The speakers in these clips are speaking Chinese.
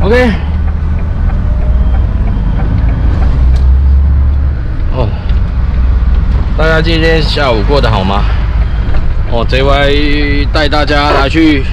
OK。哦，大家今天下午过得好吗？哦 ，JY 带大家来去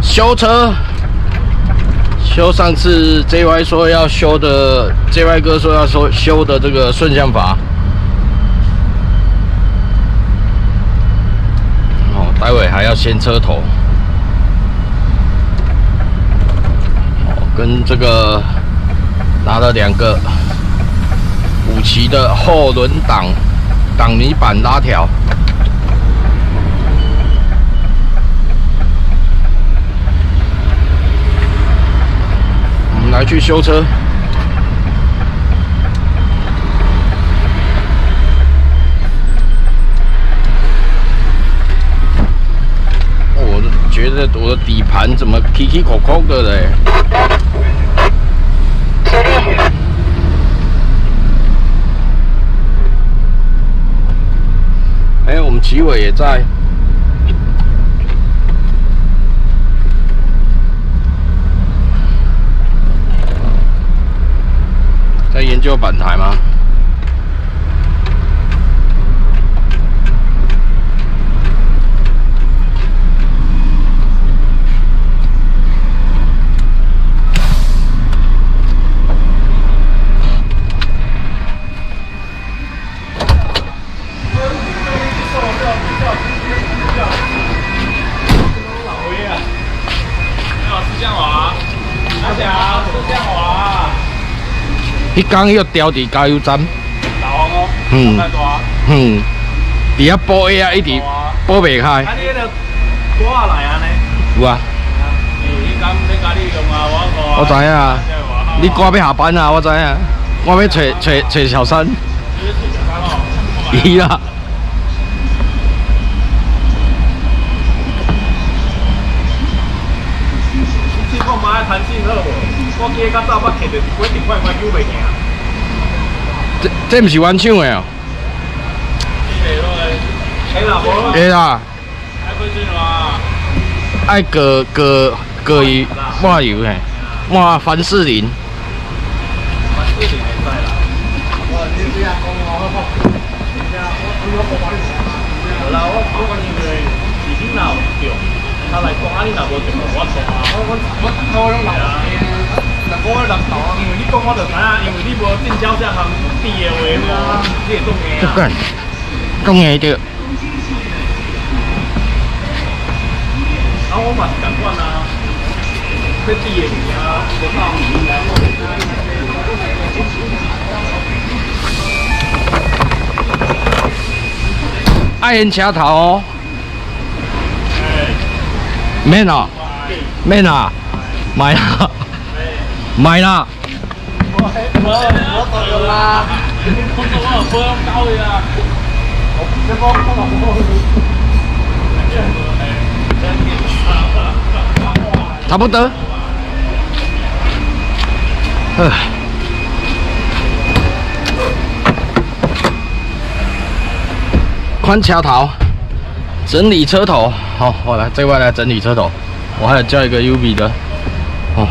修车，修上次 JY 说要修的 ，JY 哥说要修的这个顺向阀。哦，待会还要掀车头。 跟这个拿了2个5期的后轮挡泥板拉条，我们来去修车。我觉得我的底盘怎么起起扣扣的嘞？ 哎，我们齐伟也在。在研究板台吗？迄天要调伫加油站，伫遐补下一直补袂开。啊，你迄个多下来安尼？有啊。我知影啊，你赶要下班啊？我知影，我要找小三。伊啦。你看妈弹性好无？ 我记得较早捌摕着一块块油袂行。这不是原厂的哦。会啦。爱过油抹油嘿，抹凡士林。凡士林会使啦。好啦，我讲因为是你若有着，他来讲啊，你若无着，我错啊。我拢老。 我人头啊，因为你讲我就知影，因为你无进销项行地的话，你会讲硬啊。不敢，讲硬着。啊，我嘛是共款啊，这地的物件无到应该。爱沿车头哦。免啊，免啊，买啊。 买啦！我作用啦，我保养高的啊。差不多。宽车头，整理车头。好，我来这块来整理车头。我还要叫一个 UV 的。哦。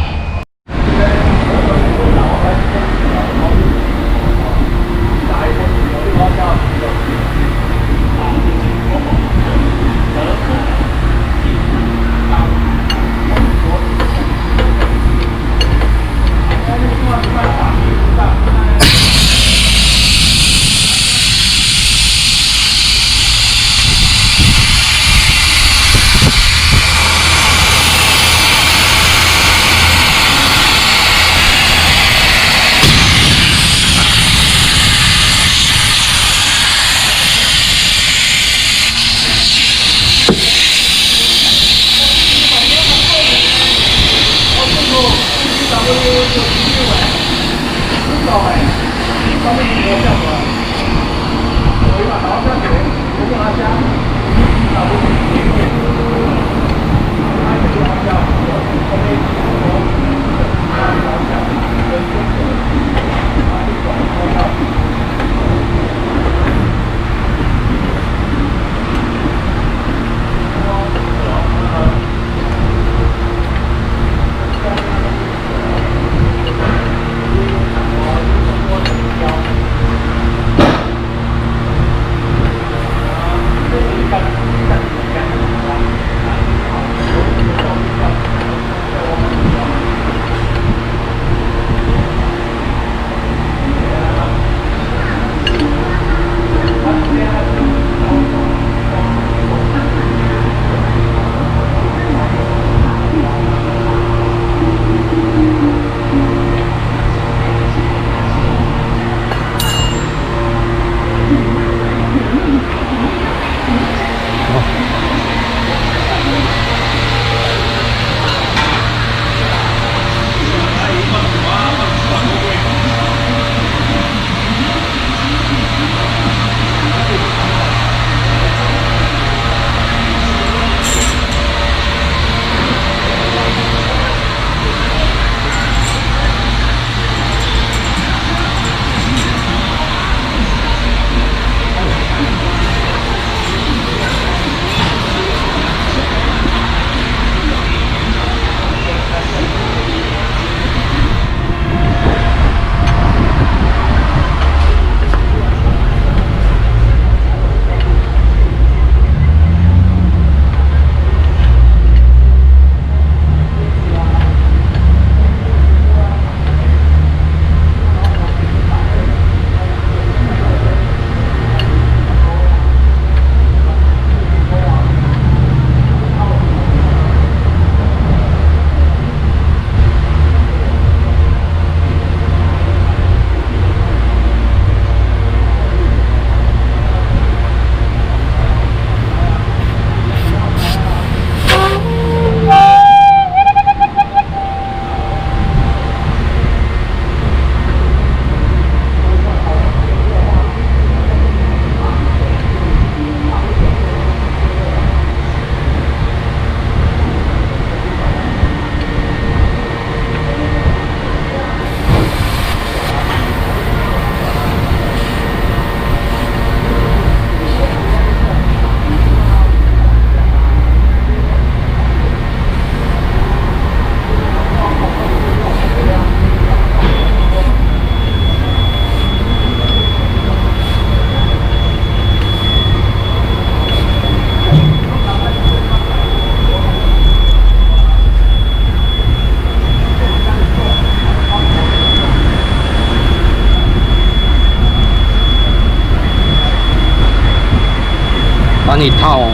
安尼透，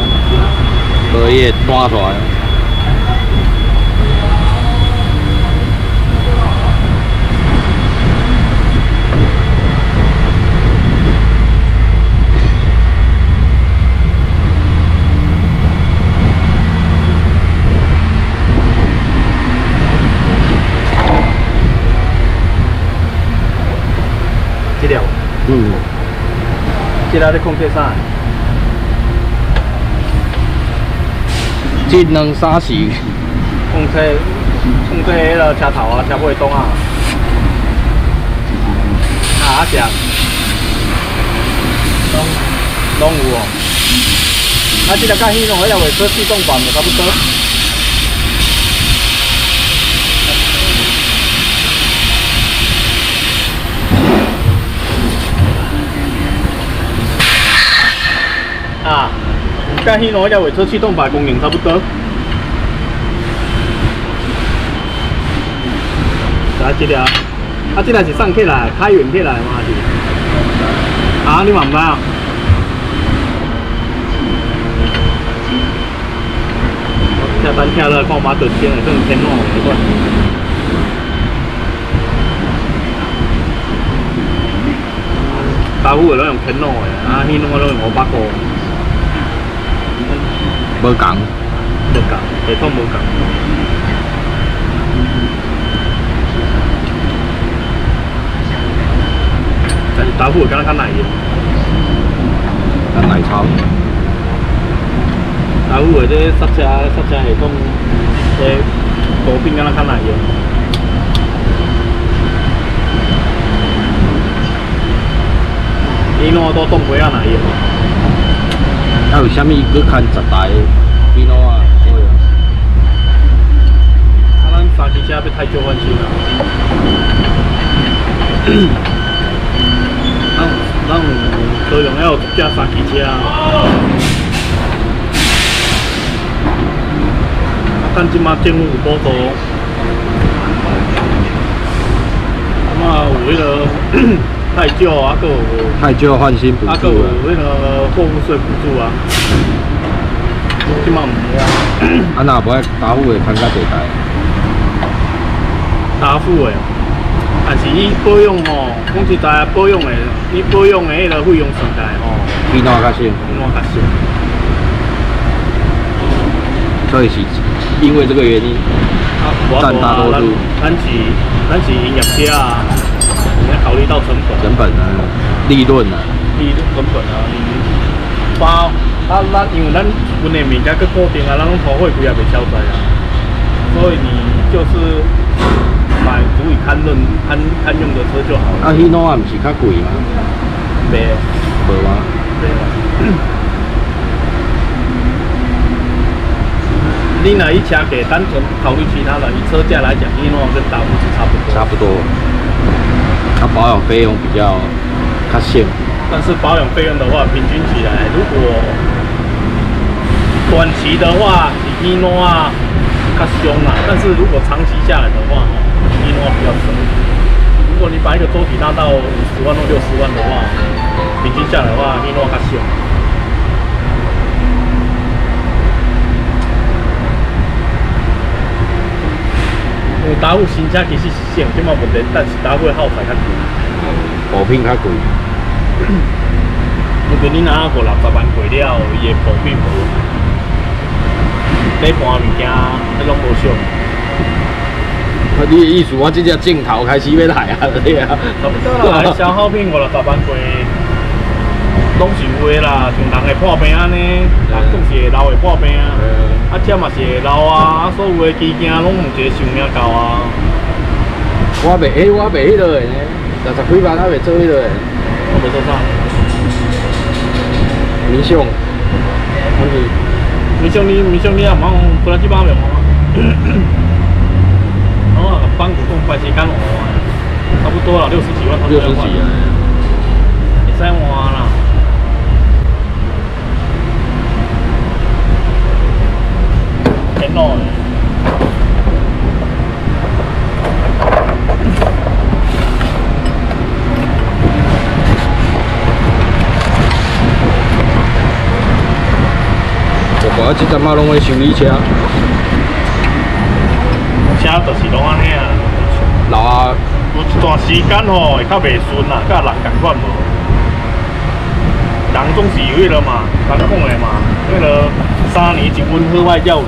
无伊会弹出来。这条，这条咧控制啥？这两三时控制迄个车头啊、车尾挡啊，这拢有哦。啊，这条甲迄种迄条尾车自动版的差不多。啊，甲迄种迄条尾车驱动把功能差不多。啊，这条，这条是送起来，开源起来嘛是？啊，你嘛唔知啊？下班跳了，看马准天了，更天乱没关。打虎的拢用天乱的，啊，迄种我拢用500块。无共，系统无共。但是打虎敢若较耐用，咱奶超。打虎的这刹车系统，这步兵敢若较耐用。伊喏都动不啊耐用。还有啥物搁牵10台比喏啊？咱三支车要太旧换新啦。咱都用要架三支车啊。但即马政府有补助，有迄个太旧啊，还有太旧换新补助啊，还有迄个货物税补助啊。即马唔有啊。啊，若无爱打虎的牵较侪台。打虎的，但是伊保养吼，讲实在保养的，伊保养的迄个费用算起来吼，比喏较少，比喏较少。所以是因为这个原因占大多数。咱是营业车啊，你要考虑到成本啊，利润啊，成本啊，因为咱本的物件佮固定啊，咱拢土货贵也袂消灾啊，所以你就是买足以堪用的车就好了。啊，迄喏啊，毋是较贵吗？袂，无吗？袂。你若以车价单纯考虑其他的，以车价来讲，伊喏跟达夫是差不多。差不多。它保养费用比较省。但是保养费用的话，平均起来，如果短期的话，伊喏啊较凶啊，但是如果长期下来的话，伊喏比较省。如果你把一个周体拉到50万或60万的话，平均下来的话，伊喏较凶。达虎新车其实是省，即马问题，但是达虎的耗材较贵，补品较贵。如果你拿过60万过了，伊的补品无，底盘物件迄拢无俗。啊，你的意思我这只镜头开始要来啊，你啊？差不多啦，消耗品50-60万过，拢是有的啦，像人会破病安尼，人总是会老会破病啊。啊，车嘛是会老啊，所有的机件拢有一个寿命到啊。我袂迄落的呢，60几万还袂做迄落的。我袂做啥？民雄，民雄你也唔好过来几百万嘛。哦，帮股东快些干我，差不多了60几万，60几啊，会使换啦。天咯！这阵仔拢会修理车。车就是拢安尼啊。老啊，有一段时间吼会较袂顺啦，甲人共款无。人总是有迄个嘛，人讲的嘛，迄个3年一温好歹要落。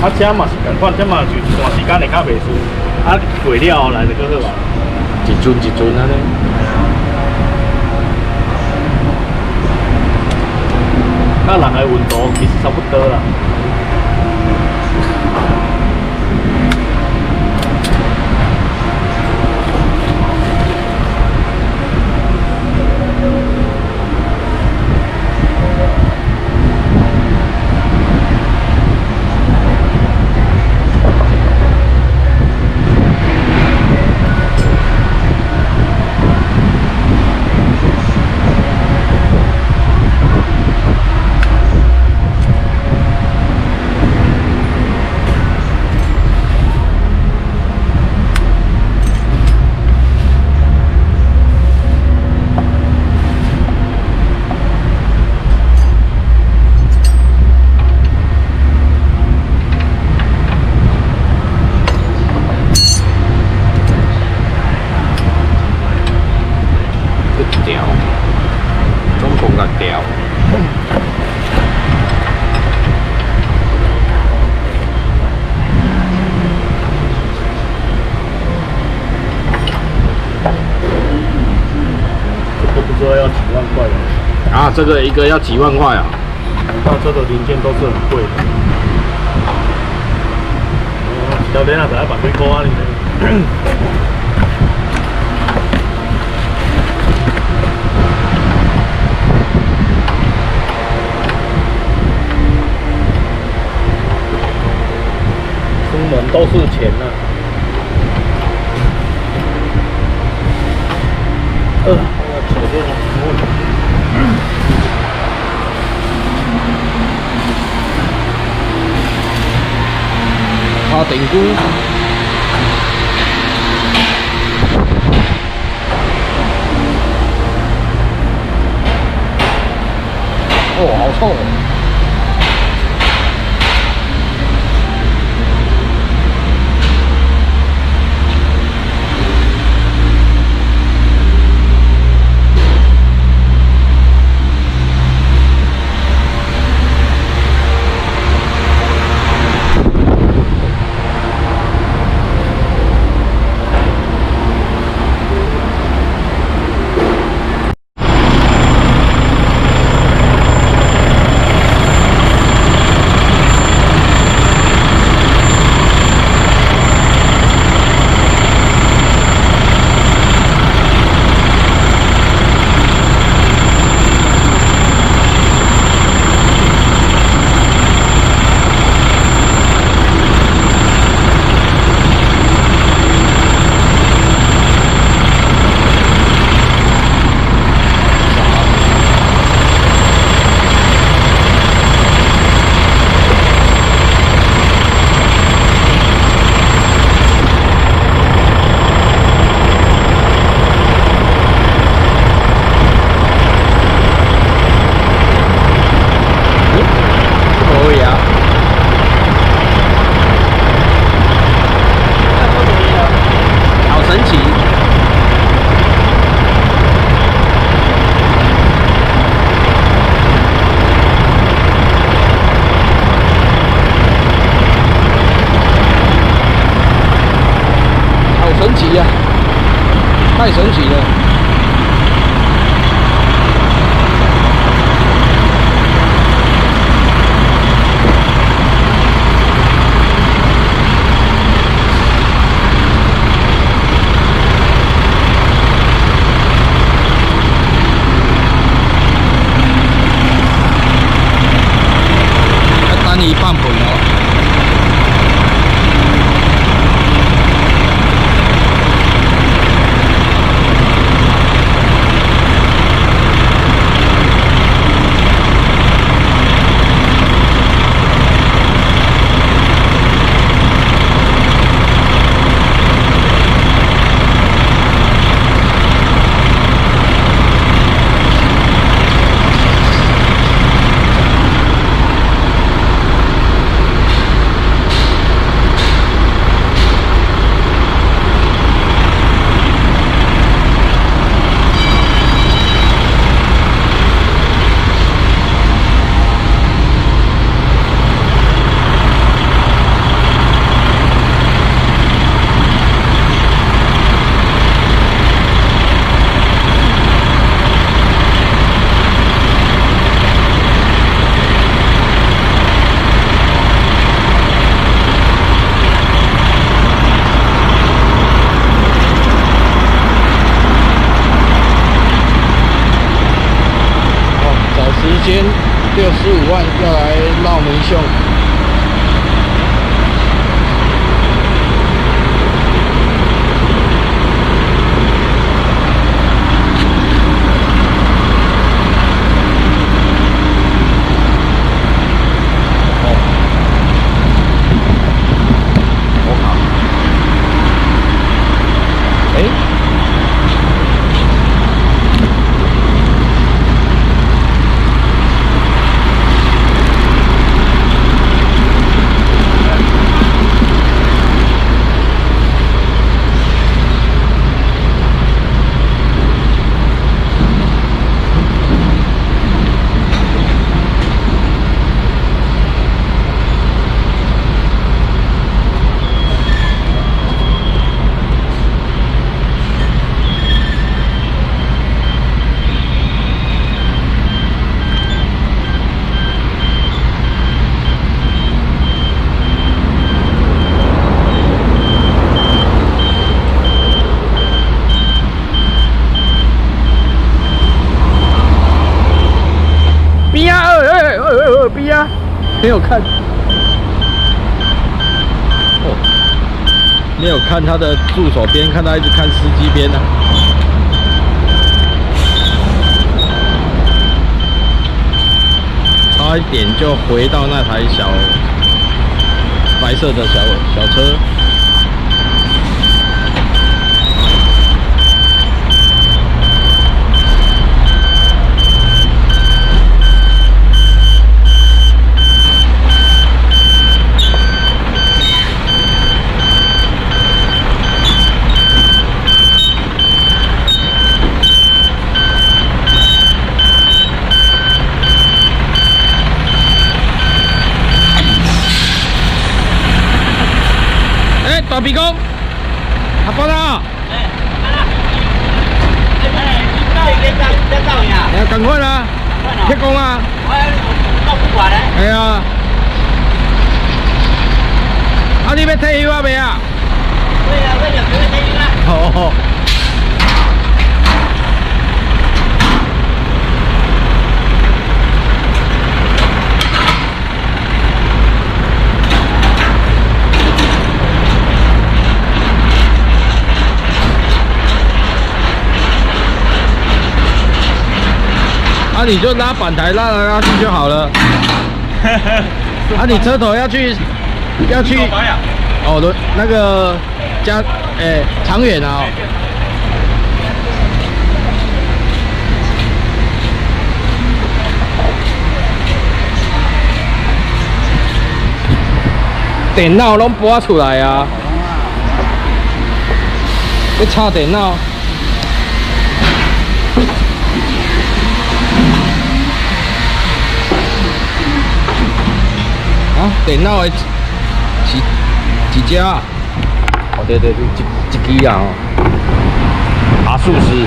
啊，车嘛是共款，这嘛就一段时间会较袂顺，啊过了后来就搁好啊。一阵一阵安尼。甲人的温度其实差不多啦。啊，这个一个要几万块啊！那这个零件都是很贵的。一条链啊，才100几块啊！出门都是钱呐。手电筒花顶菇，哦，好臭！太神奇了！单一半本哦。没有看。哦，没有看他的助手边，看他一直看司机边呢、差一点就回到那台小白色的小车。大鼻公，阿伯啦！哎，赶快啦！铁工啊！哎呀！啊，你要退休啊未啊？对啊，我就准备退休啦。哦。啊，你就拉板台拉来拉去就好了。啊，你车头要去保养哦，那个长远啊、哦。电脑拢播出来啊！要插电脑。啊，电脑的几家啊？哦，对，一支啊，阿素斯。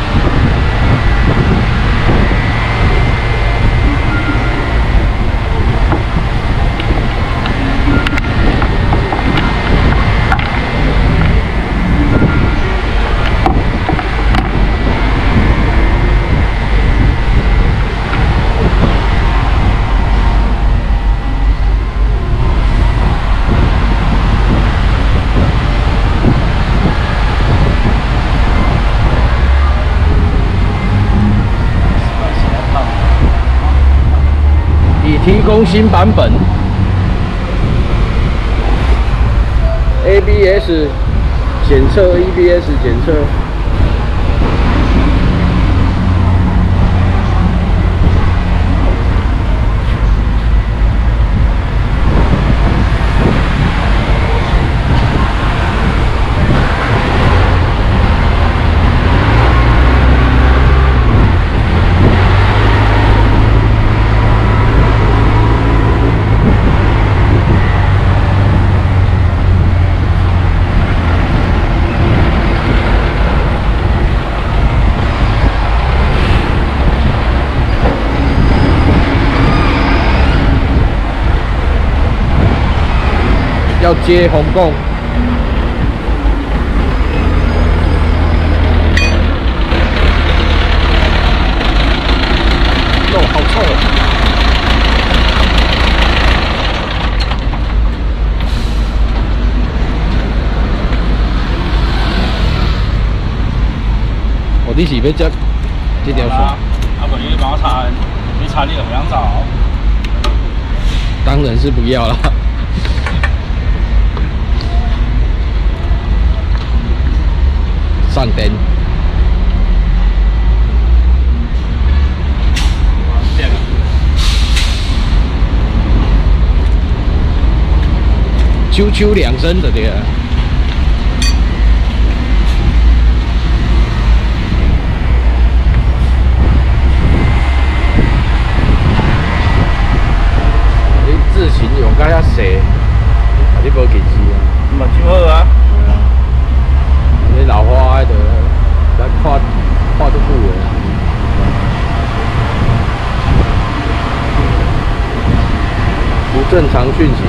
提供新版本 ABS 检测 ，EBS 检测。要接红供，肉好臭。哦，你是要接这条线？啊，不然你帮我擦，你擦你就不想找。当然是不要了。上灯，啾啾两声的对啊。你自行用甲遐细，啊你无技师啊？嘛真好啊。你老花的，咱看就久了。不正常讯息。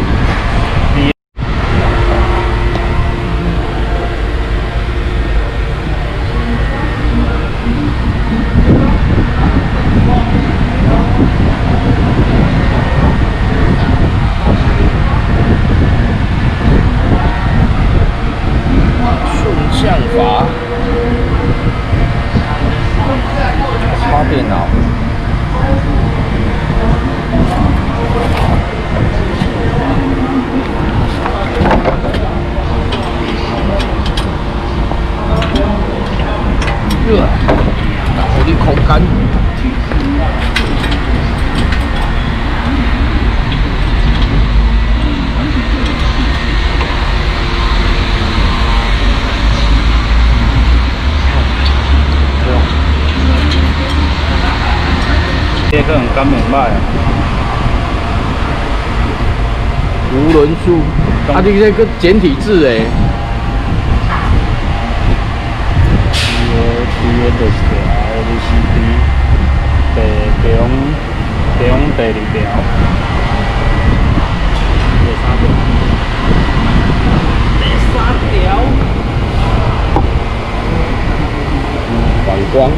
感袂歹啊。无轮数，啊，你这个简体字诶。第就是ABCD，其中第2条，第3条，反光。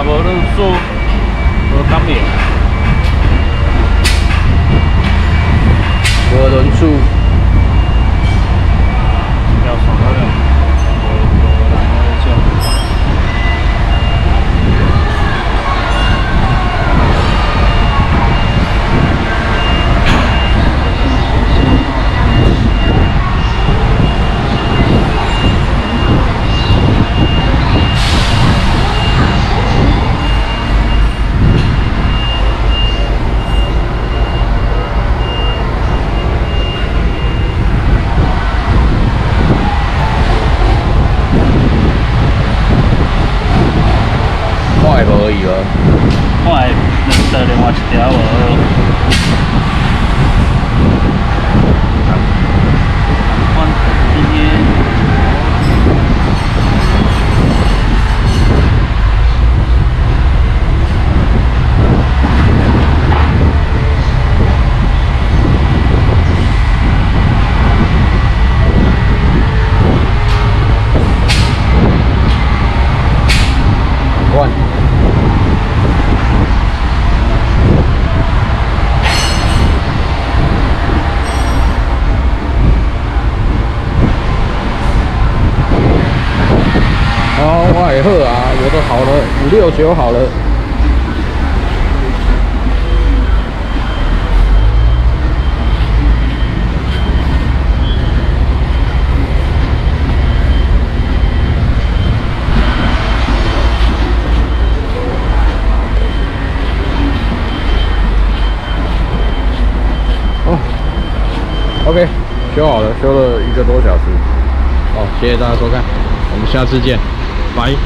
无论数，无感应，无轮数，要爽了了，无人会叫。快无而已了。我来再另外一条无。换今天。也好啊，我都好了，5、6、9好了。哦 ，OK， 修好了，修了1个多小时。哦，谢谢大家收看，我们下次见。拜。